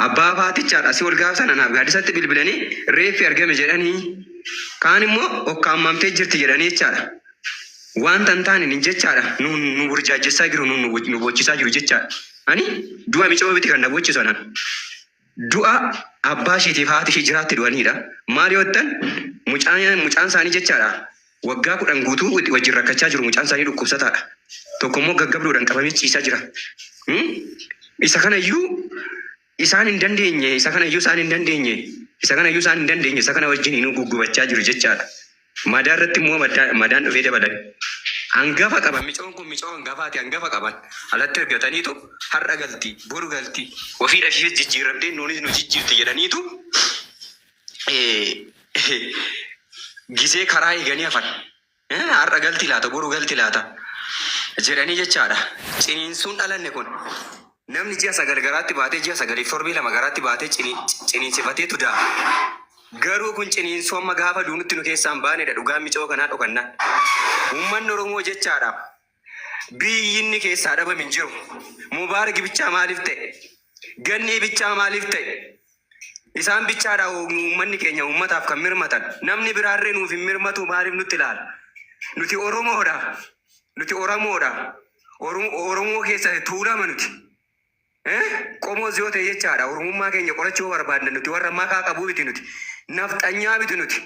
abbaa faatichaadha si ol gaafsan anaaf gaaddisatti bilbilanii reeffi argame jedhanii kaan immoo okkaamamtee jirti jedhanii jechaadha. Wanta hin taane hin jechaadha nu burjaajessaa jiru nu bochisaa jiru jechaadha. Ani du'a micoo biti kan na bochisu anan. Du'a abbaa isheetiif haati ishee jiraatti du'aniidha. Maal yoo ta'an mucaan isaanii jechaadha. Waggaa 10 guutuu wajjin rakkachaa jiru mucaan isaanii dhukkubsataadha. Tokko immoo gaggabdoodhaan qabamee ciisaa jira. Isa kanayyuu isaan hin dandeenye, isa kanayyuu isaan hin dandeenye, isa kanayyuu isaan hin dandeenye, isa kana wajjin nu guggubachaa jiru jechaadha. Madaa irratti immoo madaan dhufee dabalan. Hangafa qaban micoon kun micoo hangafaati hangafa qaban. Alatti argataniitu har'a galti, boru galti. Ofiidha ishee jijjiiramtee nuunis nu jijjiirti jedhaniitu gisee karaa eeganii hafan. Har'a galti laata, boru galti laata jedhanii jechaadha. Ciniinsuun dhalanne kun namni ji'a 9 garaatti baatee ji'a 9 torbii 2 garaatti baatee ciniinsifateetu daa. Garuu kun ciniinsuu amma gaafa duunutti nu keessaan baanedha dhugaan micoo kanaa dhokannaa. Uummanni Oromoo jechaadha. Biyyinni keessaa dhabame hin jiru. Mubaarak bichaa maaliif ta'e? Ganni bichaa maaliif ta'e? Isaan bichaadha uummanni keenya uummataaf kan mirmatan. Namni biraarree nuuf hin mirmatu maaliif nutti ilaala? Nuti Oromoodha. Nuti Oromoodha. Oromoo keessa tuulama nuti. Qomoos yoo ta'e jechaadha. Oromummaa keenya qorachuu barbaadna nuti warra maqaa qabuu biti nuti. Nafxanyaa biti nuti.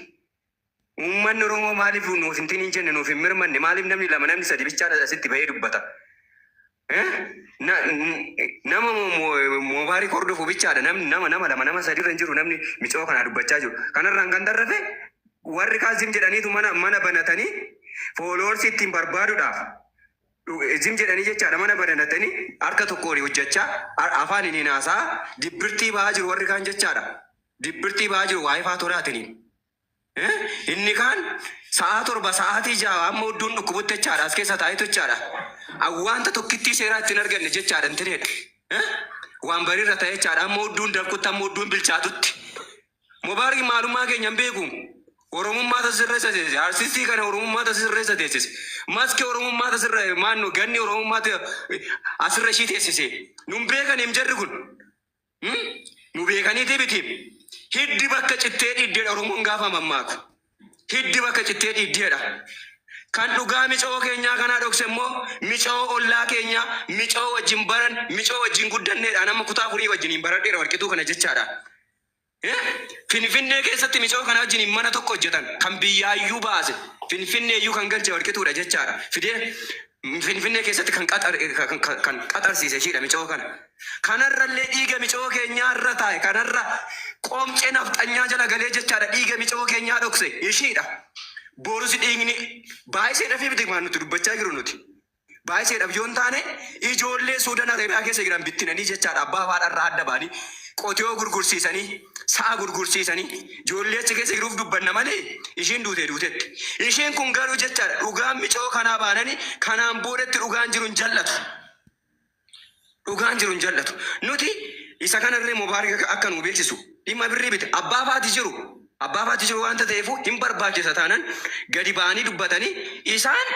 Uummanni Oromoo maaliif nuuf hin jenne nuuf hin mirmanne maaliif namni 2 namni 3 bichaadha asitti bahee dubbata. Nama Mubaarak hordofu bichaadha nama 2 nama 3 irra hin jiru namni micoo kana dubbachaa jiru. Kanarraan kan darrafe warri kaazim jedhaniitu mana banatanii fooloorsi ittiin barbaaduudhaaf. Zim jedhanii jechaadha mana banatanii harka tokkoon hojjechaa afaan inni naasaa dibbirtii bahaa jiru warri kaan jechaadha. Dibbirtii bahaa jiru waa'ee faatoraatiniin. Inni kaan sa'a 7 sa'aatii 6 amma hodduun dhukkubutti jechaadha as keessa taa'etu jechaadha. Wanta tokkittii seeraa ittiin arganne jechaadha intineedha. Waan bariirra ta'e jechaadha amma hodduun dankutti amma hodduun bilchaatutti. Mubaarak maalummaa keenya hin beeku. Oromummaa tasirreessa teessise. Artistii kana Oromummaa tasirreessa teessise. Maski Oromummaa tasirre maanno ganni Oromummaa asirra ishii teessise. Nun beekan hin jarri kun. Nu beekaniiti biti. Hiddi bakka cittee dhiiddeedha Oromoon gaafa mammaaku. Hiddi bakka cittee dhiiddeedha. Kan dhugaa micoo keenyaa kanaa dhokse immoo micoo ollaa keenyaa micoo wajjin baran micoo wajjin guddanneedha. Nama kutaa 4 wajjin hin baradheera warqituu kana jechaadha. Finfinnee keessatti micoo kana wajjin mana tokko hojjetan kan biyyaayyuu baase Finfinneeyyuu kan galche warqituudha jechaadha. Fidee Finfinnee keessatti kan qaxarsiise ishiidha micoo kana. Kanarrallee dhiiga micoo keenyaa irra taa'e kanarra qoomcee nafxanyaa jala galee jechaadha dhiiga micoo keenyaa dhokse ishiidha. Boorus dhiigni baay'iseedhaaf biti waan nuti dubbachaa jiru nuti. Baay'iseedhaaf yoo hin taane ijoollee Suudaan Arabiyaa keessa jiran bittinanii jechaadha abbaa haadharraa adda baanii qotiyoo gurgursiisanii sa'a gurgursiisanii ijoollee achi keessa jiruuf dubbanna malee ishiin duuteetti. Ishiin kun garuu jechaadha dhugaan micoo kanaa baananii kanaan boodatti dhugaan jiru hin jallatu. Dhugaan jiru hin jallatu. Nuti isa kanarree Mubaarak akka nu beeksisu dhimma birrii biti abbaa faati jiru. Abbaa faati jiru wanta ta'eefu hin barbaachisa taanan gadi ba'anii dubbatanii isaan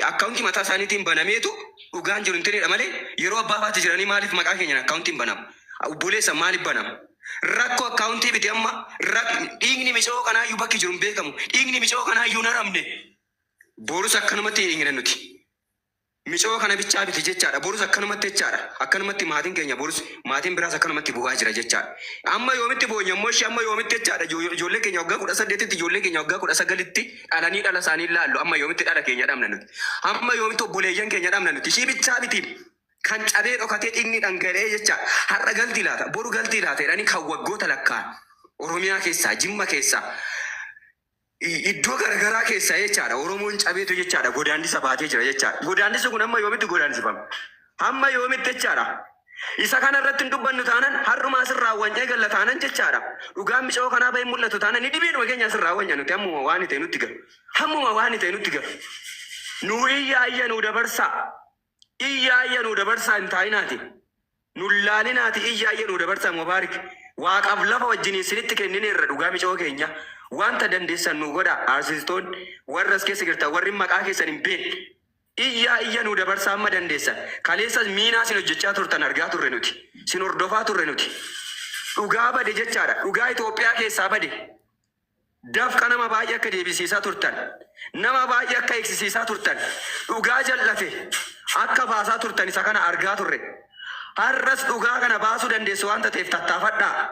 akkaawuntii mataa isaaniitiin banameetu dhugaan jiru hin ta'edha malee yeroo abbaa faati jiranii maaliif maqaa keenyan akkaawuntiin banamu? Obboleessa maaliif banamu? Rakkoo akkaawuntii biti amma dhiigni micoo kanaayyuu bakki jiru hin beekamu. Dhiigni micoo kanaayyuu hin haramne. Boorus akkanumatti dhiigna nuti. Micoo kana bichaa biti jechaadha. Boorus akkanumatti jechaadha. Akkanumatti maatiin keenya boorus maatiin biraas akkanumatti bu'aa jira jechaadha. Amma yoomitti boonya immoo ishee amma yoomitti jechaadha. Ijoollee keenya waggaa 18tti ijoollee keenya waggaa 19tti dhalanii dhala isaanii ilaallu. Amma yoomitti dhala keenya dhabna nuti. Amma yoomitti obboleeyyan keenya dhabna nuti. Ishii bichaa biti. Kan cabee dhokatee dhiigni dhangala'ee jecha har'a galtii laata boru galtii laata jedhanii kan waggoota lakkaan Oromiyaa keessaa Jimma keessaa iddoo garaagaraa keessaa jechaadha Oromoon cabeetu jechaadha godaannisa baatee jira jechaadha. Godaannisi kun amma yoomitti godaannisifama? Amma yoomitti jechaadha. Isa kana irratti hin dubbannu taanan har'uma asirraa wanyee galla taanan jechaadha. Dhugaan micoo kanaa bahee mul'atu taanan ni dhibiinuma keenya asirraa wanya nuti hammuma waan ta'e nutti galu. Hammuma waan ta'e nutti galu. Nu iyyaayya nu dabarsaa. Iyyaayya nu dabarsaa hin taa'inaati. Nullaalinaati iyyaayya nu dabarsaa Mubaarak. Waaqaaf lafa wajjin isinitti kennine irra dhugaa micoo keenya. Wanta dandeessan nu godha arsistoonni warra as keessa jirtan warri maqaa keessan hin beekne. iyya nu dabarsaa amma dandeessan kaleessas miinaa sin hojjechaa turtan argaa turre nuti sin hordofaa turre nuti dhugaa bade jechaadha dhugaa Itoophiyaa keessaa bade dafqa nama baay'ee akka deebisiisaa turtan nama baay'ee akka eegsisiisaa turtan dhugaa jallafe akka baasaa turtan isa kana argaa turre har'as dhugaa kana baasuu dandeessu waan ta'eef tattaafadhaa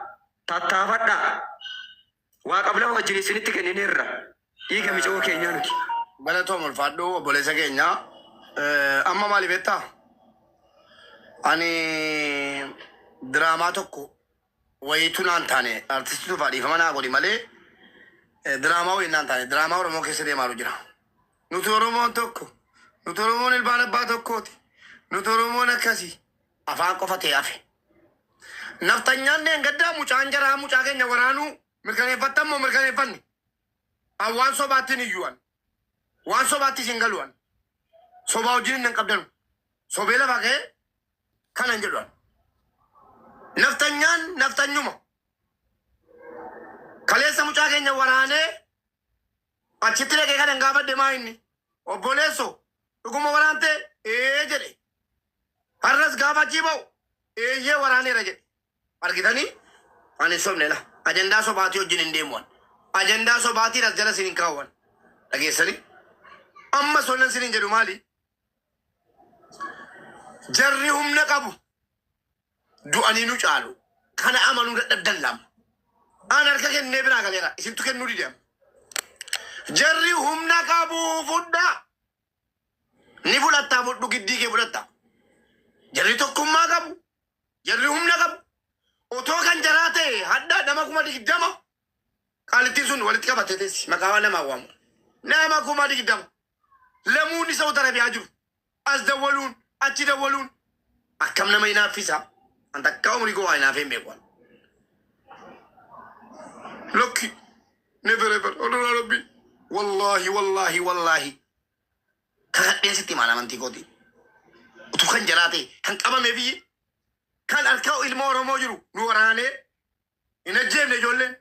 waa qabla wajjin isinitti kennineerra dhiiga micoo keenyaa nuti. Galatoom ulfaadhu obboleessa keenya amma maali beektaa? Ani diraamaa tokko wayitu naan taane artistitu faadhiifama naa godhi malee diraamaa wayii naan taane diraamaa Oromoo keessa deemaaru jira. Nuti Oromoon tokko nuti Oromoon ilmaan abbaa tokkooti nuti Oromoon akkasii afaan qofa ta'e hafe. Naftanyaan gaddaa mucaan jaraa mucaa keenya waraanuu mirkaneeffattan moo mirkaneeffanne? Awwaan sobaattiin iyyuan waan sobaatti isin galuan sobaa wajjin hin qabdanu sobee lafa ka'e kanan jedhuan naftanyaan naftanyuma kaleessa mucaa keenya waraanee achitti dhaqee kan hin gaafadhe maa inni obboleesso dhuguma waraante jedhe har'as gaafachii ba'u eeyyee waraaneera jedhe argitanii ani sobne la ajandaa sobaatii wajjin hin deemuwan ajandaa sobaatiin as jala sin hin kaawwan dhageessanii amma sonan sinin jedhu maali jarri humna qabu du'anii nu caalu kana amanuu dadhabdan lama aan harka kennee biraa galeera isintu kennuu dideema jarri humna qabu fudhaa ni fudhattaa fudhu giddii kee fudhattaa jarri tokkummaa qabu jarri humna qabu otoo kan jaraa ta'e haddaa nama 20 qaalittiin sun walitti qabatee teessi maqaa waan namaa waamu nama 20 lamuun Saudi Arabiyaa jiru as dawwaluun achi dawwaluun akkam nama hinaaffisa an takka umrii koo hinaaf hin beeku lokki never ever odona rabbi wallahi kakadheen sitti imaan amantii kooti utuu kan jaraate kan qabame biyyi kan harka ilma Oromoo jiru nu waraanee hin ajjeefne ijoolleen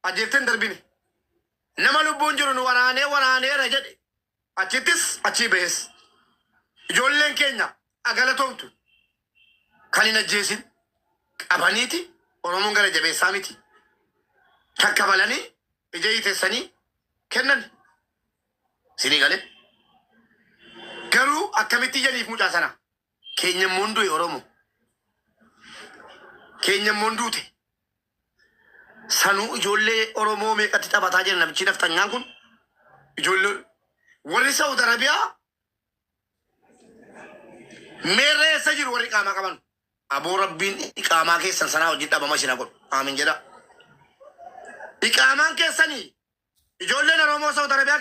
ajjeefteen darbine nama lubbuun jiru nu waraaneera jedhe achittis achi bees ijoolleen keenya agalatoomtu kan hin ajjeesin qabaniiti Oromoon gara jabeessaa miti takka balanii ija hiiteessanii kennan sinii galee garuu akkamitti janiif mucaa sana keenyammoo du'e Oromoo keenyammoo duute sanuu ijoollee Oromoo meeqatti taphataa jira namichi naftanyaan kun ijoollee warri Saudi Arabiyaa meerree eessa jiru warri qaamaa qaban aboo rabbiin iqaamaa keessan sanaa hojii dhabama ishina godhu aamin jedha iqaamaan keessanii ijoolleen Oromoo Saudi Arabiyaa